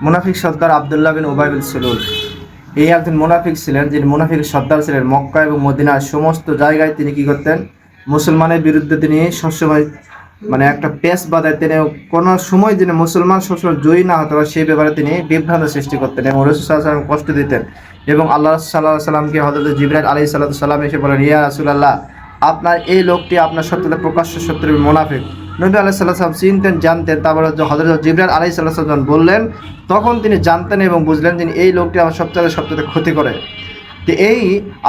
মুনাফিক সর্দার আব্দুল্লাহ বিন উবাই বিন সুলুল এই একজন মুনাফিক ছিলেন, যিনি মুনাফিক সর্দার ছিলেন। মক্কা এবং মদিনার সমস্ত জায়গায় তিনি কি করতেন, মুসলমানের বিরুদ্ধে তিনি সবসময় একটা পেস বাঁধাইতেন এবং কোনো সময় যিনি মুসলমান সবসময় জয়ী না হতে পারে সেই ব্যাপারে তিনি বিভ্রান্ত সৃষ্টি করতেন এবং রাসূল সাল্লাল্লাহু আলাইহি ওয়াসাল্লাম কষ্ট দিতেন। এবং আল্লাহ সাল্লাল্লাহু আলাইহি ওয়াসাল্লামকে হযরত জিবরাইল আলাইহিস সালাম এসে বলেন, ইয়া রাসূলুল্লাহ, আপনার এই লোকটি আপনার সত্যতা প্রকাশ্য শত্রুর মুনাফিক। নবী আলাইহিস সালাম চিনতেন, জানতেন। তারপরে হযরত জিবরাইল আলাইহিস সালাম বললেন, তখন তিনি জানতেন এবং বুঝলেন যে এই লোকটি আমার সবচেয়ে ক্ষতি করে। তো এই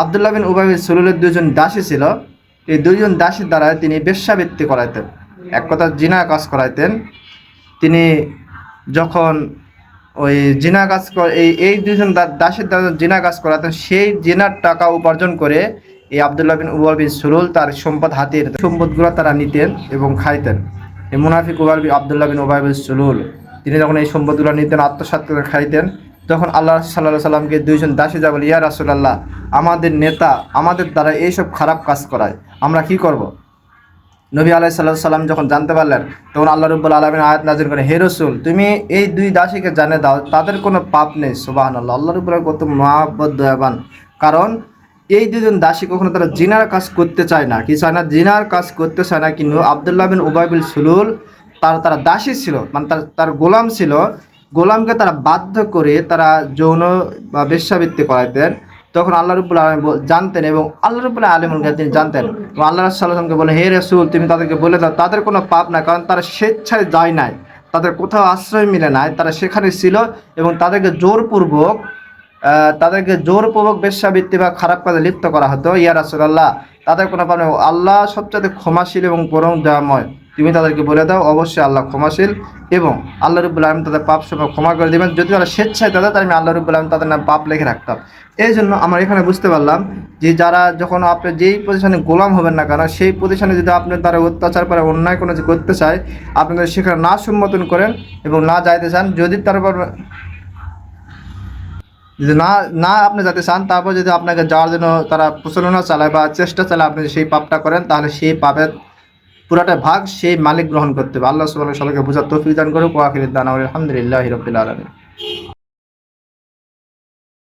আব্দুল্লাহ বিন উবাই বিন সুলুলের দুজন দাসী ছিল। এই দুইজন দাসীর দ্বারা তিনি বেশ্যাবৃত্তি করাইতেন, এক কথা জিনা কাজ করাইতেন। তিনি যখন ওই জিনা কাজ এই দুইজন দাসীর দ্বারা জিনা কাজ করাতেন, সেই জিনার টাকা উপার্জন করে এই আব্দুল্লাহ বিন উবাই বিন সুলুল তার সম্পদ হাতিয়ে সম্পদগুলো তারা নিতেন এবং খাইতেন। এই মুনাফিক আব্দুল্লাহ বিন উবাই বিন সুলুল তিনি যখন এই সম্পদগুলো নিতেন, আত্মসাৎ করে খাইতেন, তখন আল্লাহ সাল্লাল্লাহু আলাইহি সাল্লামকে দুইজন দাসী যা বলে, ইয়া রাসূলুল্লাহ, আমাদের নেতা আমাদের দ্বারা এইসব খারাপ কাজ করায়, আমরা কি করব? নবী আলাইহিস সালাম যখন জানতে পারলেন, তখন আল্লাহ রাব্বুল আলামিন আয়াত নাযিল করেন, হে রাসূল, তুমি এই দুই দাসীকে জানিয়ে দাও তাদের কোনো পাপ নেই। সুবহানাল্লাহ, আল্লাহ রাব্বুল আলামিন কত মহব্বত দয়াবান। কারণ এই দুজন দাসী কখনো তারা জিনার কাজ করতে চায় না, কি চায় না, জিনার কাজ করতে চায় না। কিন্তু আব্দুল্লাহ বিন উবাই বিন সুলুল তারা দাসী ছিল, তার গোলাম ছিল। গোলামকে তারা বাধ্য করে তারা যৌন বা বেশ্যাবৃত্তি করাইতেন। তখন আল্লাহ রাব্বুল আলামিন জানতেন এবং আল্লাহ রাব্বুল আলামিন তিনি জানতেন এবং আল্লাহ রাসূল সাল্লাল্লাহু আলাইহি ওয়াসাল্লামকে বলে, হে রাসূল, তুমি তাদেরকে বলে দাও তাদের কোনো পাপ নাই, কারণ তারা স্বেচ্ছায় যায় নাই, তাদের কোথাও আশ্রয় মিলে নাই, তারা সেখানে ছিল এবং তাদেরকে জোরপূর্বক বেশ্যাবৃত্তি বা খারাপ কাজে লিপ্ত করা হতো। ইয়া রাসূলুল্লাহ, তাদের কোনো পাপ নেই, আল্লাহ সবচেয়ে ক্ষমাশীল এবং পরম দয়াময়, তুমি তাদেরকে বলে দাও অবশ্যই আল্লাহ ক্ষমাশীল এবং আল্লাহ রাব্বুল আলামিন তাদের পাপ সব ক্ষমা করে দেবেন। যদি তারা স্বেচ্ছায় তাদের আমি আল্লাহ রাব্বুল আলামিন তাদের নাম পাপ লিখে রাখতাম। এই জন্য আমরা এখানে বুঝতে পারলাম যে যারা যখন আপনি যেই পজিশনে গোলাম হবেন না কেন, সেই পজিশনে যদি আপনার দ্বারা অত্যাচার করে অন্যায় কোনো কিছু করতে চায়, আপনাদের সেখানে না সম্বোধন করেন এবং না যাইতে চান। যদি তারপর যদি না আপনি যেতে চান, তারপর যদি আপনাকে যাওয়ার জন্য তারা প্রচলনা চালায় বা চেষ্টা চালায়, আপনি সেই পাপটা করেন, তাহলে সেই পাপের পুরাটা ভাগ সেই মালিক গ্রহণ করতে হবে। আল্লাহ সুবহানাহু ওয়া তাআলা সবাইকে বোঝার তৌফিক দান করুক। ওয়া আখিরু দাওয়ানা আলহামদুলিল্লাহি রাব্বিল আলামিন।